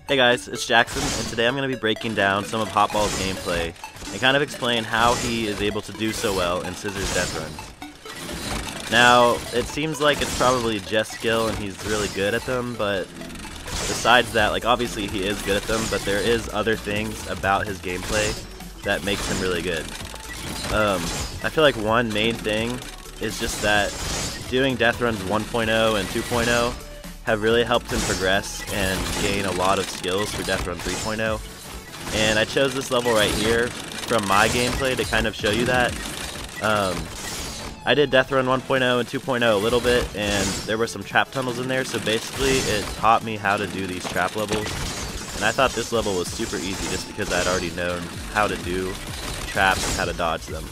Hey guys, it's Jackson, and today I'm going to be breaking down some of Hotball's gameplay and kind of explain how he is able to do so well in Cizzorz Deathruns. Now, it seems like it's probably just skill and he's really good at them, but besides that, like obviously he is good at them, but there is other things about his gameplay that makes him really good. I feel like one main thing is just that doing Deathruns 1.0 and 2.0 have really helped him progress and gain a lot of skills for Deathrun 3.0. And I chose this level right here from my gameplay to kind of show you that. I did Deathrun 1.0 and 2.0 a little bit, and there were some trap tunnels in there, so basically it taught me how to do these trap levels. And I thought this level was super easy just because I'd already known how to do traps and how to dodge them.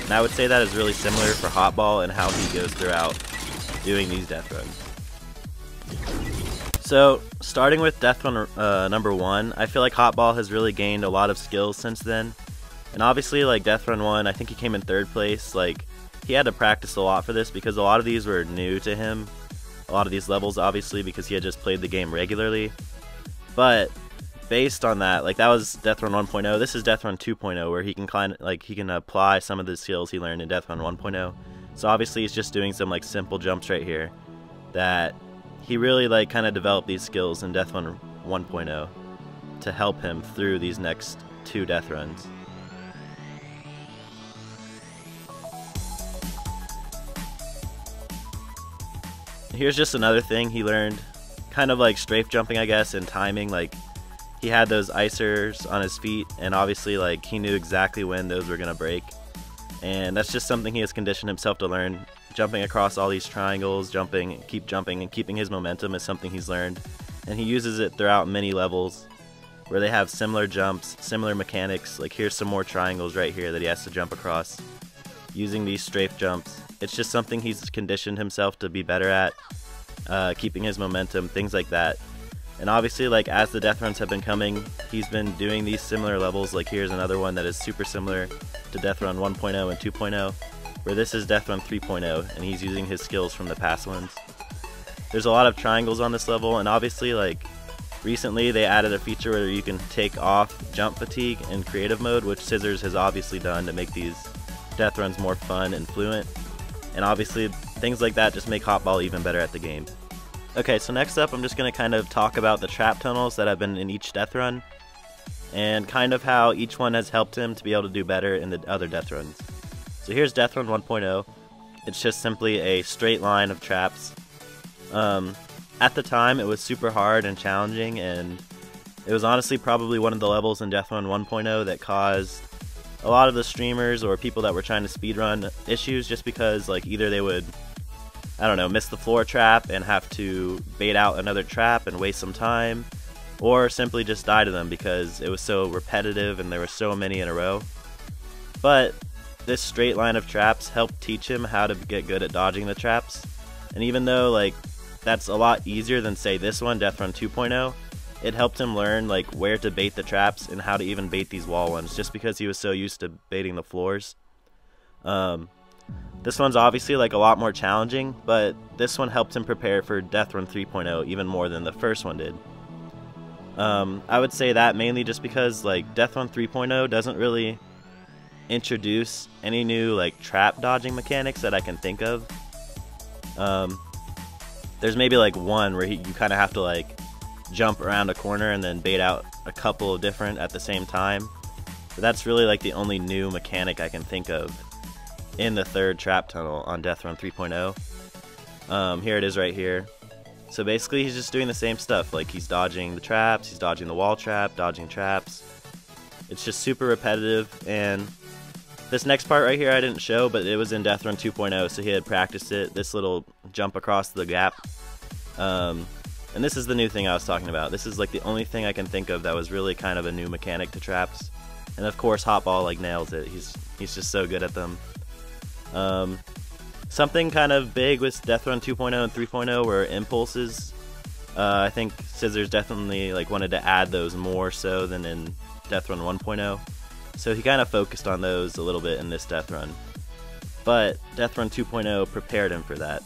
And I would say that is really similar for Hotball and how he goes throughout doing these Deathruns. So, starting with Deathrun number 1, I feel like Hotball has really gained a lot of skills since then. And obviously, like Deathrun 1, I think he came in 3rd place. Like, he had to practice a lot for this because a lot of these were new to him. A lot of these levels, obviously, because he had just played the game regularly. But based on that, like that was Deathrun 1.0. This is Deathrun 2.0, where he can apply some of the skills he learned in Deathrun 1.0. So obviously, he's just doing some like simple jumps right here that he really like kind of developed these skills in Deathrun 1.0 to help him through these next 2 Deathruns. Here's just another thing he learned, kind of like strafe jumping, I guess, and timing. Like he had those icers on his feet, and obviously like he knew exactly when those were gonna break, and that's just something he has conditioned himself to learn. Jumping across all these triangles, jumping, and keeping his momentum is something he's learned, and he uses it throughout many levels where they have similar jumps, similar mechanics. Like here's some more triangles right here that he has to jump across using these strafe jumps. It's just something he's conditioned himself to be better at, keeping his momentum, things like that. And obviously, like as the Deathruns have been coming, he's been doing these similar levels. Like here's another one that is super similar to Deathrun 1.0 and 2.0. where this is Deathrun 3.0, and he's using his skills from the past ones. There's a lot of triangles on this level, and obviously, like, recently they added a feature where you can take off jump fatigue in creative mode, which Cizzorz has obviously done to make these Deathruns more fun and fluent. And obviously, things like that just make Hotball even better at the game. Okay, so next up, I'm just going to kind of talk about the trap tunnels that have been in each Deathrun, and kind of how each one has helped him to be able to do better in the other Deathruns. So here's Deathrun 1.0. It's just simply a straight line of traps. At the time, it was super hard and challenging, and it was honestly probably one of the levels in Deathrun 1.0 that caused a lot of the streamers or people that were trying to speedrun issues, just because like either they would, I don't know, miss the floor trap and have to bait out another trap and waste some time, or simply just die to them because it was so repetitive and there were so many in a row. But this straight line of traps helped teach him how to get good at dodging the traps. And even though like that's a lot easier than say this one, Deathrun 2.0, it helped him learn like where to bait the traps and how to even bait these wall ones, just because he was so used to baiting the floors. This one's obviously like a lot more challenging, but this one helped him prepare for Deathrun 3.0 even more than the first one did. I would say that mainly just because like Deathrun 3.0 doesn't really introduce any new like trap dodging mechanics that I can think of. There's maybe like one where you kind of have to like jump around a corner and then bait out a couple of different at the same time. But that's really like the only new mechanic I can think of in the 3rd trap tunnel on Deathrun 3.0. Here it is right here. So basically he's just doing the same stuff, like he's dodging the traps, he's dodging the wall trap, dodging traps. It's just super repetitive, and this next part right here I didn't show, but it was in Deathrun 2.0, so he had practiced it, this little jump across the gap. And this is the new thing I was talking about. This is like the only thing I can think of that was really kind of a new mechanic to traps. And of course Hotball like nails it. He's just so good at them. Something kind of big with Deathrun 2.0 and 3.0 were impulses. I think Cizzorz definitely like wanted to add those more so than in Deathrun 1.0. So he kind of focused on those a little bit in this Deathrun. But Deathrun 2.0 prepared him for that.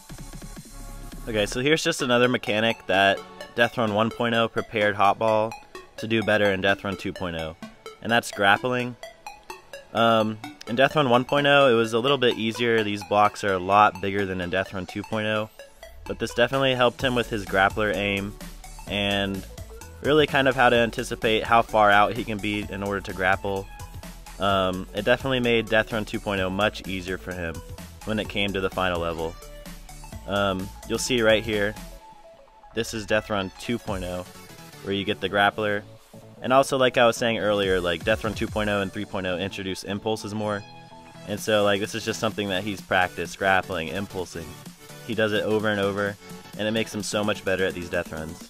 Okay, so here's just another mechanic that Deathrun 1.0 prepared Hotball to do better in Death Run 2.0, and that's grappling. In Death Run 1.0 it was a little bit easier. These blocks are a lot bigger than in Death Run 2.0, but this definitely helped him with his grappler aim and really kind of how to anticipate how far out he can be in order to grapple. It definitely made Death Run 2.0 much easier for him when it came to the final level. You'll see right here, this is Death Run 2.0, where you get the grappler. And also, like I was saying earlier, like Death Run 2.0 and 3.0 introduce impulses more. And so like this is just something that he's practiced, grappling, impulsing. He does it over and over, and it makes him so much better at these death runs.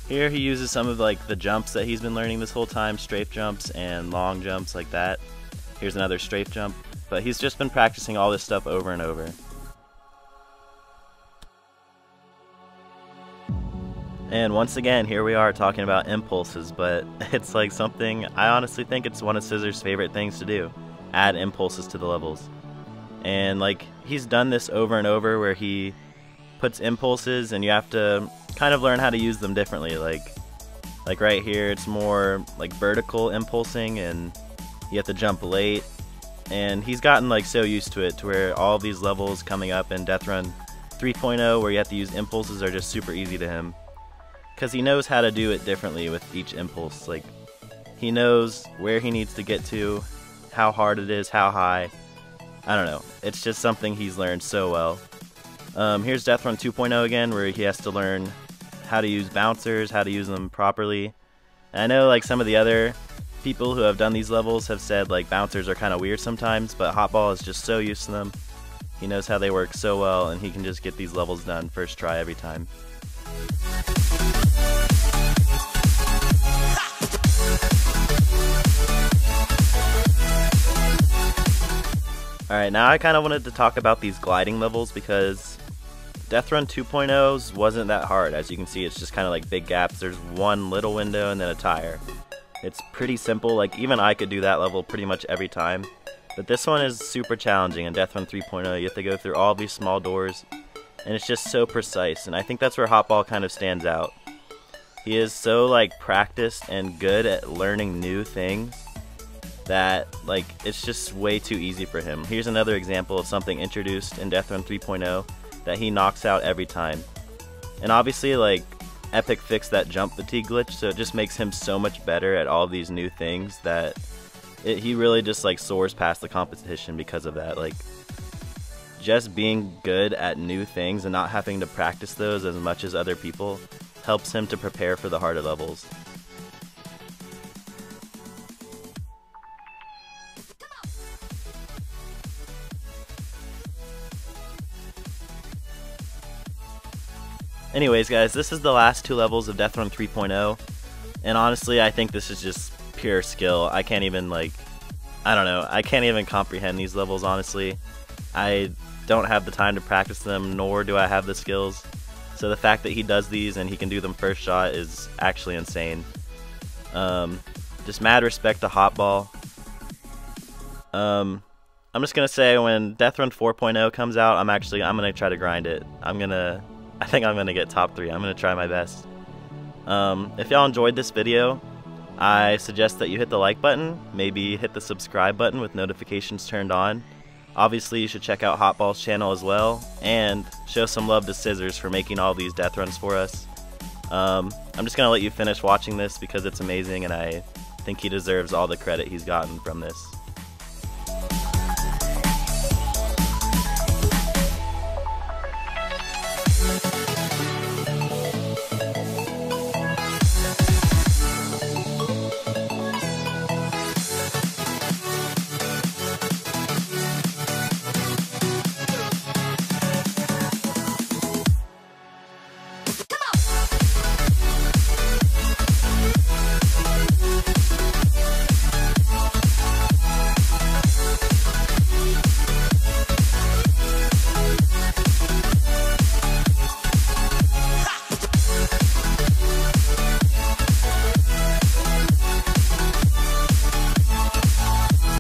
Here he uses some of like the jumps that he's been learning this whole time, strafe jumps and long jumps like that. Here's another strafe jump, but he's just been practicing all this stuff over and over. And once again, here we are talking about impulses, but it's like something, I honestly think it's one of Cizzorz' favorite things to do, add impulses to the levels. And like he's done this over and over where he puts impulses and you have to kind of learn how to use them differently. Like right here it's more like vertical impulsing and you have to jump late, and he's gotten like so used to it to where all these levels coming up in Death Run 3.0 where you have to use impulses are just super easy to him, because he knows how to do it differently with each impulse. Like he knows where he needs to get to, how hard it is, how high. I don't know, it's just something he's learned so well. Here's Death Run 2.0 again, where he has to learn how to use bouncers, how to use them properly. And I know like some of the other people who have done these levels have said like bouncers are kind of weird sometimes, but Hotball is just so used to them. He knows how they work so well, and he can just get these levels done first try every time. Alright, now I kind of wanted to talk about these gliding levels, because Death Run 2.0's wasn't that hard. As you can see, it's just kind of like big gaps. There's one little window and then a tire. It's pretty simple. Like even I could do that level pretty much every time. But this one is super challenging. In Death Run 3.0, you have to go through all these small doors, and it's just so precise. And I think that's where Hotball kind of stands out. He is so like practiced and good at learning new things that like it's just way too easy for him. Here's another example of something introduced in Death Run 3.0 that he knocks out every time. And obviously like Epic fixed that jump fatigue glitch, so it just makes him so much better at all these new things that he really just like soars past the competition because of that. Like just being good at new things and not having to practice those as much as other people helps him to prepare for the harder levels. Anyways guys, this is the last two levels of Death Run 3.0, and honestly I think this is just pure skill. I can't even like, I don't know, I can't even comprehend these levels honestly. I don't have the time to practice them, nor do I have the skills. So the fact that he does these and he can do them first shot is actually insane. Just mad respect to Hotball. I'm just gonna say when Death Run 4.0 comes out, I'm gonna try to grind it. I think I'm gonna get top 3. I'm gonna try my best. If y'all enjoyed this video, I suggest that you hit the like button, maybe hit the subscribe button with notifications turned on. Obviously you should check out Hotball's channel as well, and show some love to Cizzorz for making all these death runs for us. I'm just gonna let you finish watching this because it's amazing, and I think he deserves all the credit he's gotten from this.